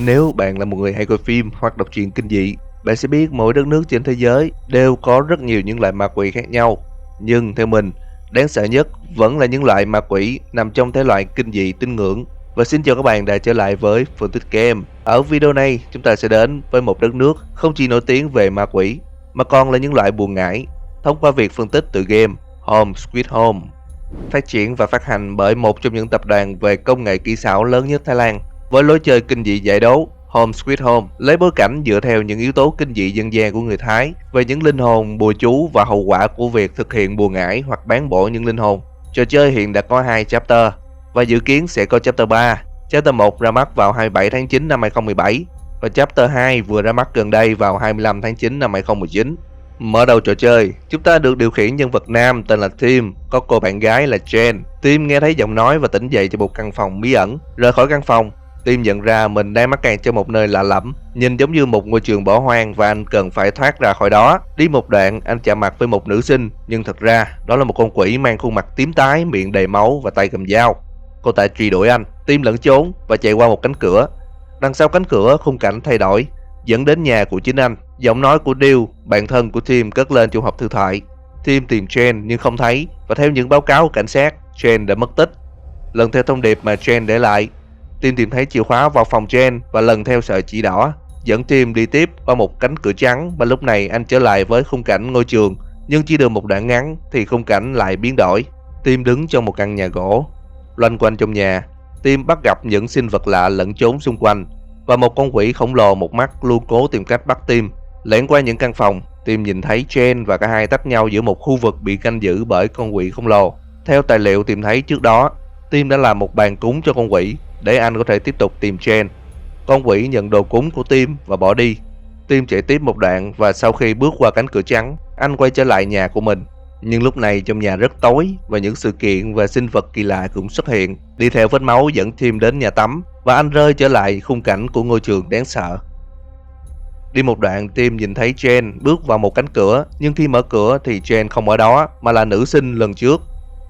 Nếu bạn là một người hay coi phim hoặc đọc truyện kinh dị, bạn sẽ biết mỗi đất nước trên thế giới đều có rất nhiều những loại ma quỷ khác nhau. Nhưng theo mình, đáng sợ nhất vẫn là những loại ma quỷ nằm trong thể loại kinh dị tín ngưỡng. Và xin chào các bạn đã trở lại với phân tích game. Ở video này, chúng ta sẽ đến với một đất nước không chỉ nổi tiếng về ma quỷ, mà còn là những loại bùa ngải, thông qua việc phân tích từ game Home Sweet Home. Phát triển và phát hành bởi một trong những tập đoàn về công nghệ kỹ xảo lớn nhất Thái Lan. Với lối chơi kinh dị giải đố, Home Sweet Home lấy bối cảnh dựa theo những yếu tố kinh dị dân gian của người Thái về những linh hồn, bùa chú và hậu quả của việc thực hiện bùa ngải hoặc bán bổ những linh hồn. Trò chơi hiện đã có 2 chapter và dự kiến sẽ có chapter 3. Chapter 1 ra mắt vào 27 tháng 9 năm 2017 và chapter 2 vừa ra mắt gần đây vào 25 tháng 9 năm 2019. Mở đầu trò chơi, chúng ta được điều khiển nhân vật nam tên là Tim, có cô bạn gái là Jen. Tim nghe thấy giọng nói và tỉnh dậy trong một căn phòng bí ẩn. Rời khỏi căn phòng, Tim nhận ra mình đang mắc kẹt trong một nơi lạ lẫm, nhìn giống như một ngôi trường bỏ hoang và anh cần phải thoát ra khỏi đó. Đi một đoạn, anh chạm mặt với một nữ sinh, nhưng thật ra đó là một con quỷ mang khuôn mặt tím tái, miệng đầy máu và tay cầm dao. Cô ta truy đuổi anh, Tim lẫn trốn và chạy qua một cánh cửa. Đằng sau cánh cửa, khung cảnh thay đổi, dẫn đến nhà của chính anh. Giọng nói của Deal, bạn thân của Tim, cất lên trong hộp thư thoại. Tim tìm Jen nhưng không thấy, và theo những báo cáo của cảnh sát, Jen đã mất tích. Lần theo thông điệp mà Jen để lại, Tim tìm thấy chìa khóa vào phòng Jen và lần theo sợi chỉ đỏ dẫn Tim đi tiếp qua một cánh cửa trắng, và lúc này anh trở lại với khung cảnh ngôi trường, nhưng chỉ được một đoạn ngắn thì khung cảnh lại biến đổi. Tim đứng trong một căn nhà gỗ. Loanh quanh trong nhà, Tim bắt gặp những sinh vật lạ lẫn trốn xung quanh, và một con quỷ khổng lồ một mắt luôn cố tìm cách bắt Tim. Lẻn qua những căn phòng, Tim nhìn thấy Jen và cả hai tách nhau giữa một khu vực bị canh giữ bởi con quỷ khổng lồ. Theo tài liệu tìm thấy trước đó, Tim đã làm một bàn cúng cho con quỷ để anh có thể tiếp tục tìm Jen. Con quỷ nhận đồ cúng của Tim và bỏ đi. Tim chạy tiếp một đoạn và sau khi bước qua cánh cửa trắng, anh quay trở lại nhà của mình. Nhưng lúc này trong nhà rất tối và những sự kiện và sinh vật kỳ lạ cũng xuất hiện. Đi theo vết máu dẫn Tim đến nhà tắm và anh rơi trở lại khung cảnh của ngôi trường đáng sợ. Đi một đoạn, Tim nhìn thấy Jen bước vào một cánh cửa, nhưng khi mở cửa thì Jen không ở đó mà là nữ sinh lần trước.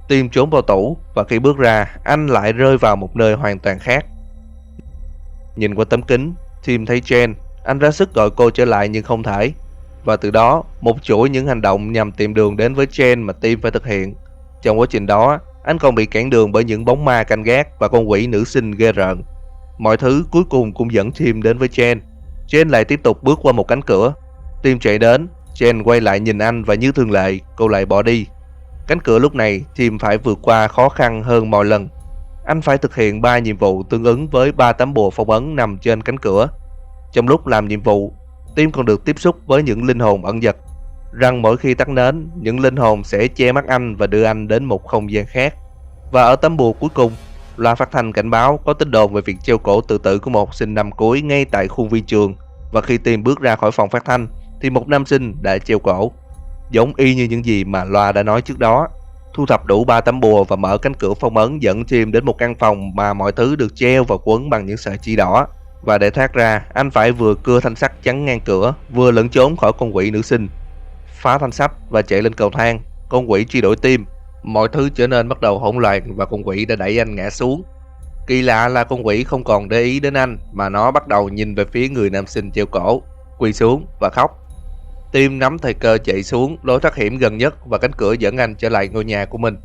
Tim trốn vào tủ và khi bước ra, anh lại rơi vào một nơi hoàn toàn khác. Nhìn qua tấm kính, Tim thấy Jen. Anh ra sức gọi cô trở lại nhưng không thể. Và từ đó, một chuỗi những hành động nhằm tìm đường đến với Jen mà Tim phải thực hiện. Trong quá trình đó, anh còn bị cản đường bởi những bóng ma canh gác và con quỷ nữ sinh ghê rợn. Mọi thứ cuối cùng cũng dẫn Tim đến với Jen. Jen lại tiếp tục bước qua một cánh cửa. Tim chạy đến, Jen quay lại nhìn anh và như thường lệ, cô lại bỏ đi. Cánh cửa lúc này, Tim phải vượt qua khó khăn hơn mọi lần. Anh phải thực hiện 3 nhiệm vụ tương ứng với 3 tấm bùa phong ấn nằm trên cánh cửa. Trong lúc làm nhiệm vụ, Tim còn được tiếp xúc với những linh hồn ẩn dật, rằng mỗi khi tắt nến, những linh hồn sẽ che mắt anh và đưa anh đến một không gian khác. Và ở tấm bùa cuối cùng, loa phát thanh cảnh báo có tin đồn về việc treo cổ tự tử của một học sinh năm cuối ngay tại khuôn viên trường. Và khi Tim bước ra khỏi phòng phát thanh, thì một nam sinh đã treo cổ, giống y như những gì mà loa đã nói trước đó. Thu thập đủ 3 tấm bùa và mở cánh cửa phong ấn dẫn Tim đến một căn phòng mà mọi thứ được treo và quấn bằng những sợi chỉ đỏ. Và để thoát ra, anh phải vừa cưa thanh sắt chắn ngang cửa, vừa lẫn trốn khỏi con quỷ nữ sinh. Phá thanh sắt và chạy lên cầu thang, con quỷ truy đuổi Tim. Mọi thứ trở nên bắt đầu hỗn loạn và con quỷ đã đẩy anh ngã xuống. Kỳ lạ là con quỷ không còn để ý đến anh mà nó bắt đầu nhìn về phía người nam sinh treo cổ, quỳ xuống và khóc. Tim nắm thời cơ chạy xuống lối thoát hiểm gần nhất và cánh cửa dẫn anh trở lại ngôi nhà của mình.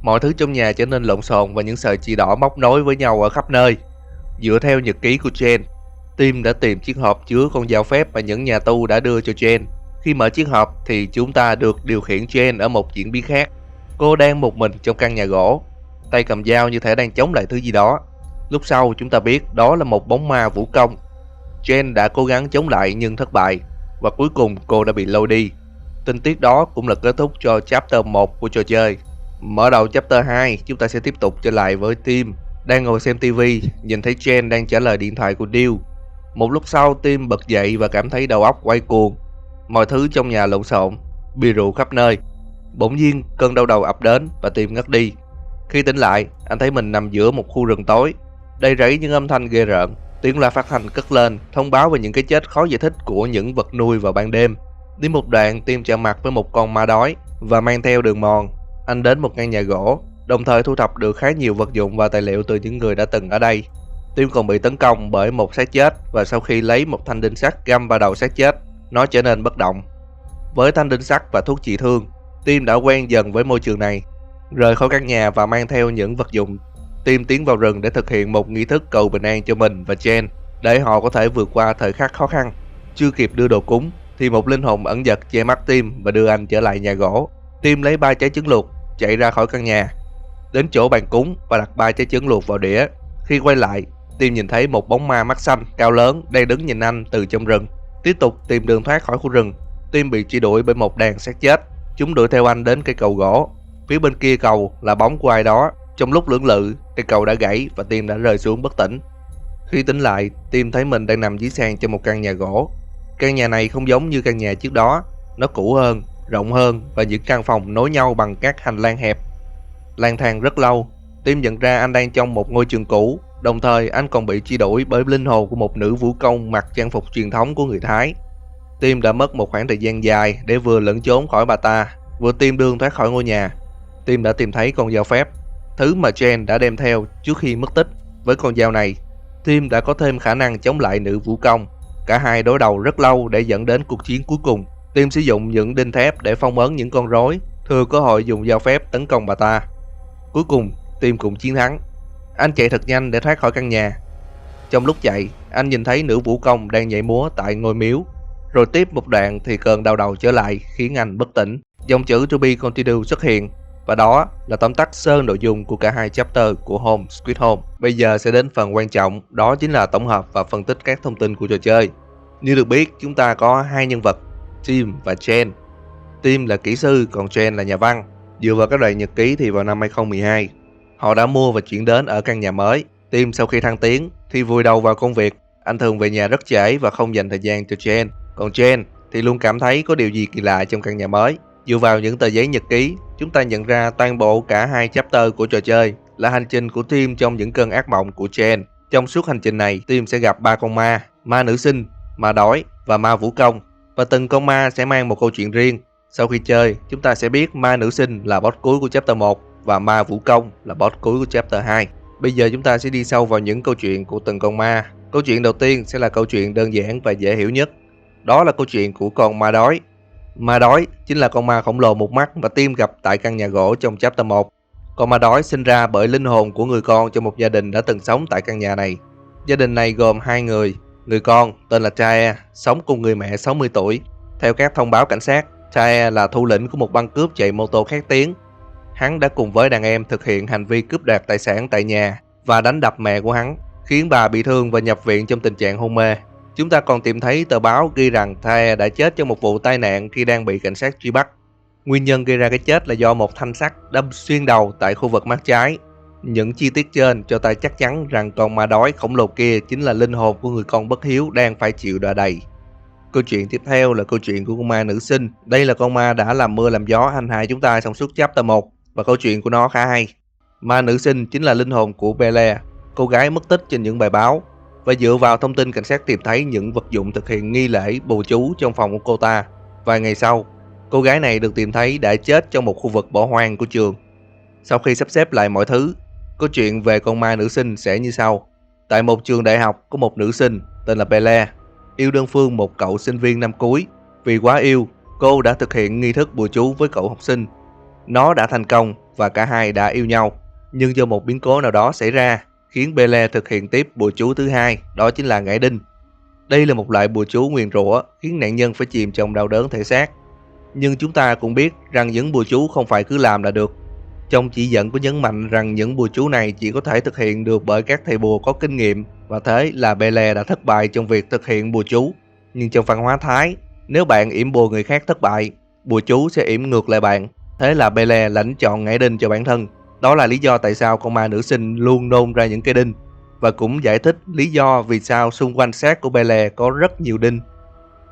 Mọi thứ trong nhà trở nên lộn xộn và những sợi chỉ đỏ móc nối với nhau ở khắp nơi. Dựa theo nhật ký của Jen, Tim đã tìm chiếc hộp chứa con dao phép mà những nhà tu đã đưa cho Jen. Khi mở chiếc hộp thì chúng ta được điều khiển Jen ở một diễn biến khác. Cô đang một mình trong căn nhà gỗ, tay cầm dao như thể đang chống lại thứ gì đó. Lúc sau chúng ta biết đó là một bóng ma vũ công. Jen đã cố gắng chống lại nhưng thất bại, và cuối cùng cô đã bị lôi đi. Tình tiết đó cũng là kết thúc cho chapter 1 của trò chơi. Mở đầu chapter 2, chúng ta sẽ tiếp tục trở lại với Tim đang ngồi xem TV, nhìn thấy Jen đang trả lời điện thoại của Deal. Một lúc sau, Tim bật dậy và cảm thấy đầu óc quay cuồng. Mọi thứ trong nhà lộn xộn, bia rượu khắp nơi. Bỗng nhiên, cơn đau đầu ập đến và Tim ngất đi. Khi tỉnh lại, anh thấy mình nằm giữa một khu rừng tối, đầy rẫy những âm thanh ghê rợn. Tiếng loa phát thanh cất lên, thông báo về những cái chết khó giải thích của những vật nuôi vào ban đêm. Đi một đoạn, Tim chạm mặt với một con ma đói và mang theo đường mòn. Anh đến một căn nhà gỗ, đồng thời thu thập được khá nhiều vật dụng và tài liệu từ những người đã từng ở đây. Tim còn bị tấn công bởi một xác chết và sau khi lấy một thanh đinh sắt găm vào đầu xác chết, nó trở nên bất động. Với thanh đinh sắt và thuốc trị thương, Tim đã quen dần với môi trường này. Rời khỏi căn nhà và mang theo những vật dụng, Tim tiến vào rừng để thực hiện một nghi thức cầu bình an cho mình và Jen, để họ có thể vượt qua thời khắc khó khăn. Chưa kịp đưa đồ cúng thì một linh hồn ẩn dật che mắt Tim và đưa anh trở lại nhà gỗ. Tim lấy 3 trái trứng luộc, chạy ra khỏi căn nhà, đến chỗ bàn cúng và đặt 3 trái trứng luộc vào đĩa. Khi quay lại, Tim nhìn thấy một bóng ma mắt xanh cao lớn đang đứng nhìn anh từ trong rừng. Tiếp tục tìm đường thoát khỏi khu rừng, Tim bị truy đuổi bởi một đàn xác chết. Chúng đuổi theo anh đến cây cầu gỗ. Phía bên kia cầu là bóng của ai đó. Trong lúc lưỡng lự, cây cầu đã gãy và Tim đã rơi xuống bất tỉnh. Khi tỉnh lại, Tim thấy mình đang nằm dưới sàn trong một căn nhà gỗ. Căn nhà này không giống như căn nhà trước đó, nó cũ hơn, rộng hơn và những căn phòng nối nhau bằng các hành lang hẹp. Lang thang rất lâu, Tim nhận ra anh đang trong một ngôi trường cũ, đồng thời anh còn bị truy đuổi bởi linh hồn của một nữ vũ công mặc trang phục truyền thống của người Thái. Tim đã mất một khoảng thời gian dài để vừa lẫn trốn khỏi bà ta, vừa tìm đường thoát khỏi ngôi nhà. Tim đã tìm thấy con dao phép, thứ mà Jen đã đem theo trước khi mất tích. Với con dao này, Tim đã có thêm khả năng chống lại nữ vũ công. Cả hai đối đầu rất lâu để dẫn đến cuộc chiến cuối cùng. Tim sử dụng những đinh thép để phong ấn những con rối, thừa cơ hội dùng dao phép tấn công bà ta. Cuối cùng, Tim cũng chiến thắng. Anh chạy thật nhanh để thoát khỏi căn nhà. Trong lúc chạy, anh nhìn thấy nữ vũ công đang nhảy múa tại ngôi miếu. Rồi tiếp một đoạn thì cơn đau đầu trở lại khiến anh bất tỉnh. Dòng chữ To Be Continued xuất hiện, và đó là tóm tắt sơ nội dung của cả hai chapter của Home Sweet Home. Bây giờ sẽ đến phần quan trọng, đó chính là tổng hợp và phân tích các thông tin của trò chơi. Như được biết, chúng ta có hai nhân vật, Tim và Jen. Tim là kỹ sư, còn Jen là nhà văn. Dựa vào các đoạn nhật ký thì vào năm 2012, họ đã mua và chuyển đến ở căn nhà mới. Tim sau khi thăng tiến thì vùi đầu vào công việc. Anh thường về nhà rất trễ và không dành thời gian cho Jen. Còn Jen thì luôn cảm thấy có điều gì kỳ lạ trong căn nhà mới. Dựa vào những tờ giấy nhật ký, chúng ta nhận ra toàn bộ cả hai chapter của trò chơi là hành trình của Tim trong những cơn ác mộng của Jen. Trong suốt hành trình này, Tim sẽ gặp 3 con ma: ma nữ sinh, ma đói và ma vũ công. Và từng con ma sẽ mang một câu chuyện riêng. Sau khi chơi, chúng ta sẽ biết ma nữ sinh là boss cuối của chapter 1 và ma vũ công là boss cuối của chapter 2. Bây giờ chúng ta sẽ đi sâu vào những câu chuyện của từng con ma. Câu chuyện đầu tiên sẽ là câu chuyện đơn giản và dễ hiểu nhất. Đó là câu chuyện của con ma đói. Ma đói chính là con ma khổng lồ một mắt mà Tim gặp tại căn nhà gỗ trong chapter 1. Con ma đói sinh ra bởi linh hồn của người con trong một gia đình đã từng sống tại căn nhà này. Gia đình này gồm 2 người. Người con tên là Tae, sống cùng người mẹ 60 tuổi. Theo các thông báo cảnh sát, Tae là thủ lĩnh của một băng cướp chạy mô tô khét tiếng. Hắn đã cùng với đàn em thực hiện hành vi cướp đoạt tài sản tại nhà và đánh đập mẹ của hắn, khiến bà bị thương và nhập viện trong tình trạng hôn mê. Chúng ta còn tìm thấy tờ báo ghi rằng Tae đã chết trong một vụ tai nạn khi đang bị cảnh sát truy bắt. Nguyên nhân gây ra cái chết là do một thanh sắt đâm xuyên đầu tại khu vực mắt trái. Những chi tiết trên cho ta chắc chắn rằng con ma đói khổng lồ kia chính là linh hồn của người con bất hiếu đang phải chịu đọa đầy. Câu chuyện tiếp theo là câu chuyện của con ma nữ sinh. Đây là con ma đã làm mưa làm gió hành hạ chúng ta trong suốt chapter 1 và câu chuyện của nó khá hay. Ma nữ sinh chính là linh hồn của Bella, cô gái mất tích trên những bài báo. Và dựa vào thông tin cảnh sát tìm thấy những vật dụng thực hiện nghi lễ bùa chú trong phòng của cô ta. Vài ngày sau, cô gái này được tìm thấy đã chết trong một khu vực bỏ hoang của trường. Sau khi sắp xếp lại mọi thứ, câu chuyện về con ma nữ sinh sẽ như sau. Tại một trường đại học có một nữ sinh tên là Bella, yêu đơn phương một cậu sinh viên năm cuối. Vì quá yêu, cô đã thực hiện nghi thức bùa chú với cậu học sinh. Nó đã thành công và cả hai đã yêu nhau. Nhưng do một biến cố nào đó xảy ra, khiến Bella thực hiện tiếp bùa chú thứ hai, đó chính là ngải đinh. Đây là một loại bùa chú nguyền rủa khiến nạn nhân phải chìm trong đau đớn thể xác. Nhưng chúng ta cũng biết rằng những bùa chú không phải cứ làm là được. Trong chỉ dẫn có nhấn mạnh rằng những bùa chú này chỉ có thể thực hiện được bởi các thầy bùa có kinh nghiệm, và thế là Bella đã thất bại trong việc thực hiện bùa chú. Nhưng trong văn hóa Thái, nếu bạn yểm bùa người khác thất bại, bùa chú sẽ yểm ngược lại bạn. Thế là Bella lãnh chọn ngải đinh cho bản thân. Đó là lý do tại sao con ma nữ sinh luôn nôn ra những cây đinh, và cũng giải thích lý do vì sao xung quanh xác của Bella có rất nhiều đinh.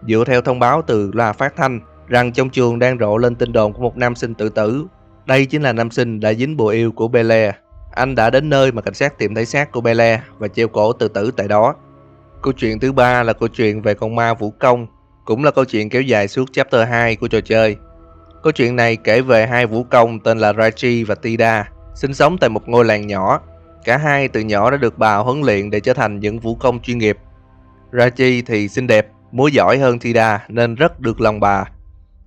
Dựa theo thông báo từ loa phát thanh rằng trong trường đang rộ lên tin đồn của một nam sinh tự tử. Đây chính là nam sinh đã dính bùa yêu của Bella. Anh đã đến nơi mà cảnh sát tìm thấy xác của Bella và treo cổ tự tử tại đó. Câu chuyện thứ ba là câu chuyện về con ma vũ công, cũng là câu chuyện kéo dài suốt chapter 2 của trò chơi. Câu chuyện này kể về hai vũ công tên là Raji và Tida, sinh sống tại một ngôi làng nhỏ. Cả hai từ nhỏ đã được bà huấn luyện để trở thành những vũ công chuyên nghiệp. Raji thì xinh đẹp, múa giỏi hơn Tida nên rất được lòng bà.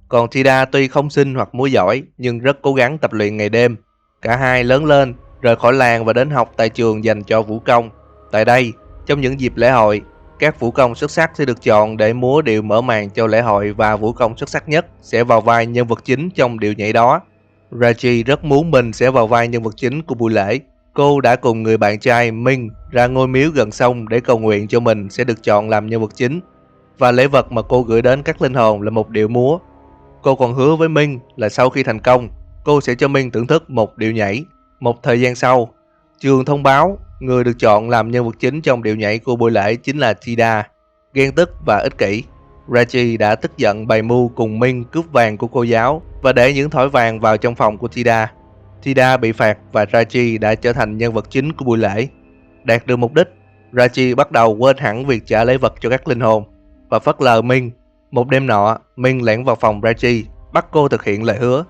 Còn Tida tuy không xinh hoặc múa giỏi nhưng rất cố gắng tập luyện ngày đêm. Cả hai lớn lên, rời khỏi làng và đến học tại trường dành cho vũ công. Tại đây, trong những dịp lễ hội, các vũ công xuất sắc sẽ được chọn để múa điệu mở màn cho lễ hội và vũ công xuất sắc nhất sẽ vào vai nhân vật chính trong điệu nhảy đó. Raji rất muốn mình sẽ vào vai nhân vật chính của buổi lễ. Cô đã cùng người bạn trai Minh ra ngôi miếu gần sông để cầu nguyện cho mình sẽ được chọn làm nhân vật chính. Và lễ vật mà cô gửi đến các linh hồn là một điệu múa. Cô còn hứa với Minh là sau khi thành công, cô sẽ cho Minh thưởng thức một điệu nhảy. Một thời gian sau, trường thông báo người được chọn làm nhân vật chính trong điệu nhảy của buổi lễ chính là Tida. Ghen tức và ích kỷ, Raji đã tức giận bày mưu cùng Minh cướp vàng của cô giáo và để những thỏi vàng vào trong phòng của Tida. Tida bị phạt và Raji đã trở thành nhân vật chính của buổi lễ. Đạt được mục đích, Raji bắt đầu quên hẳn việc trả lễ vật cho các linh hồn và phớt lờ Minh. Một đêm nọ, Minh lẻn vào phòng Raji, bắt cô thực hiện lời hứa.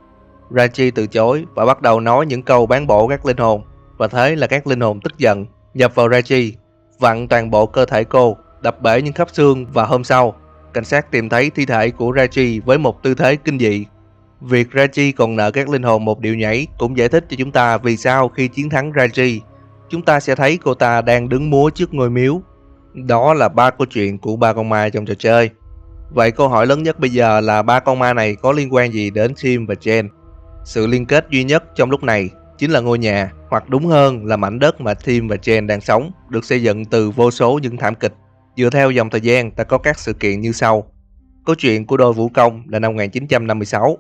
Raji từ chối và bắt đầu nói những câu bán bổ các linh hồn, và thế là các linh hồn tức giận, nhập vào Raji, vặn toàn bộ cơ thể cô, đập bể những khớp xương. Và hôm sau, cảnh sát tìm thấy thi thể của Raji với một tư thế kinh dị. Việc Raji còn nợ các linh hồn một điệu nhảy cũng giải thích cho chúng ta vì sao khi chiến thắng Raji, chúng ta sẽ thấy cô ta đang đứng múa trước ngôi miếu. Đó là 3 câu chuyện của 3 con ma trong trò chơi. Vậy câu hỏi lớn nhất bây giờ là 3 con ma này có liên quan gì đến Tim và Jen? Sự liên kết duy nhất trong lúc này chính là ngôi nhà, hoặc đúng hơn là mảnh đất mà Tim và Jen đang sống, được xây dựng từ vô số những thảm kịch. Dựa theo dòng thời gian, ta có các sự kiện như sau. Câu chuyện của đôi vũ công là năm 1956.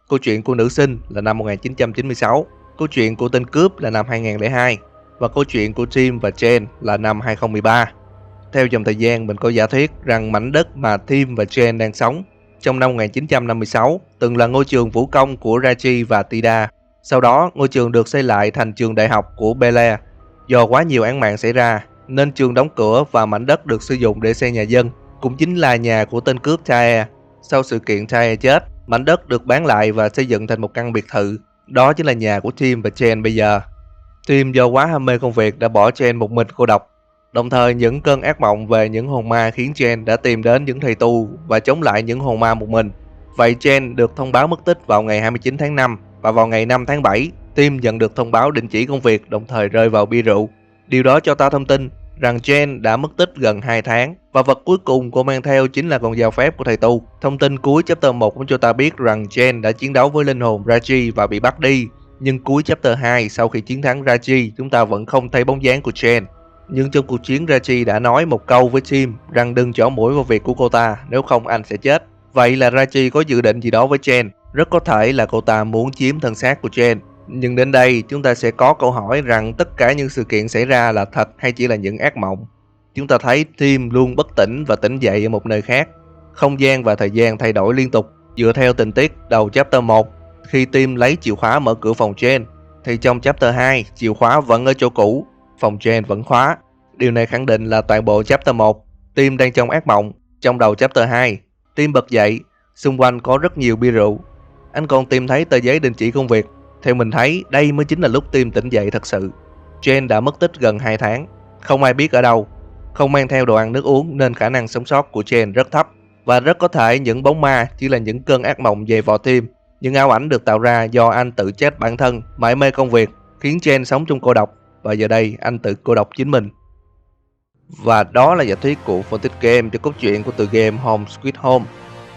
Câu chuyện của nữ sinh là năm 1996. Câu chuyện của tên cướp là năm 2002. Và câu chuyện của Tim và Jen là năm 2013. Theo dòng thời gian, mình có giả thuyết rằng mảnh đất mà Tim và Jen đang sống trong năm 1956 từng là ngôi trường vũ công của Raji và Tida. Sau đó, ngôi trường được xây lại thành trường đại học của Bel Air. Do quá nhiều án mạng xảy ra, nên trường đóng cửa và mảnh đất được sử dụng để xây nhà dân, cũng chính là nhà của tên cướp Tae. Sau sự kiện Tae chết, mảnh đất được bán lại và xây dựng thành một căn biệt thự. Đó chính là nhà của Tim và Jen bây giờ. Tim do quá ham mê công việc đã bỏ Jen một mình cô độc. Đồng thời, những cơn ác mộng về những hồn ma khiến Jen đã tìm đến những thầy tu và chống lại những hồn ma một mình. Vậy Jen được thông báo mất tích vào ngày 29 tháng 5 và vào ngày 5 tháng 7, Tim nhận được thông báo đình chỉ công việc, đồng thời rơi vào bia rượu. Điều đó cho ta thông tin rằng Jen đã mất tích gần 2 tháng và vật cuối cùng cô mang theo chính là con dao phép của thầy tu. Thông tin cuối chapter 1 cũng cho ta biết rằng Jen đã chiến đấu với linh hồn Raji và bị bắt đi. Nhưng cuối chapter 2, sau khi chiến thắng Raji, chúng ta vẫn không thấy bóng dáng của Jen. Nhưng trong cuộc chiến, Raji đã nói một câu với Tim rằng đừng chỏ mũi vào việc của cô ta, nếu không anh sẽ chết. Vậy là Raji có dự định gì đó với Jen. Rất có thể là cô ta muốn chiếm thân xác của Jen. Nhưng đến đây chúng ta sẽ có câu hỏi rằng tất cả những sự kiện xảy ra là thật hay chỉ là những ác mộng. Chúng ta thấy Tim luôn bất tỉnh và tỉnh dậy ở một nơi khác. Không gian và thời gian thay đổi liên tục. Dựa theo tình tiết đầu chapter 1, khi Tim lấy chìa khóa mở cửa phòng Jen, thì trong chapter 2, chìa khóa vẫn ở chỗ cũ, phòng Jen vẫn khóa. Điều này khẳng định là toàn bộ chapter 1, Tim đang trong ác mộng. Trong đầu chapter 2, Tim bật dậy, xung quanh có rất nhiều bia rượu. Anh còn tìm thấy tờ giấy đình chỉ công việc. Theo mình thấy, đây mới chính là lúc Tim tỉnh dậy thật sự. Jen đã mất tích gần 2 tháng, không ai biết ở đâu, không mang theo đồ ăn nước uống nên khả năng sống sót của Jen rất thấp. Và rất có thể những bóng ma chỉ là những cơn ác mộng về vò Tim. Những ảo ảnh được tạo ra do anh tự chết bản thân, mải mê công việc, khiến Jen sống trong cô độc. Và giờ đây anh tự cô độc chính mình. Và đó là giả thuyết của Fontic Game cho cốt truyện của tựa game Home Sweet Home.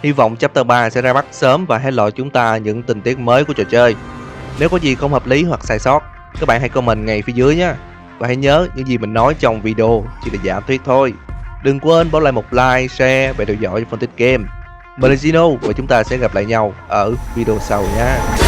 Hy vọng chapter 3 sẽ ra mắt sớm và hé lộ chúng ta những tình tiết mới của trò chơi. Nếu có gì không hợp lý hoặc sai sót, các bạn hãy comment ngay phía dưới nhé. Và hãy nhớ những gì mình nói trong video chỉ là giả thuyết thôi. Đừng quên bỏ lại một like, share và theo dõi Fontic Game. Mình là Zino và chúng ta sẽ gặp lại nhau ở video sau nha.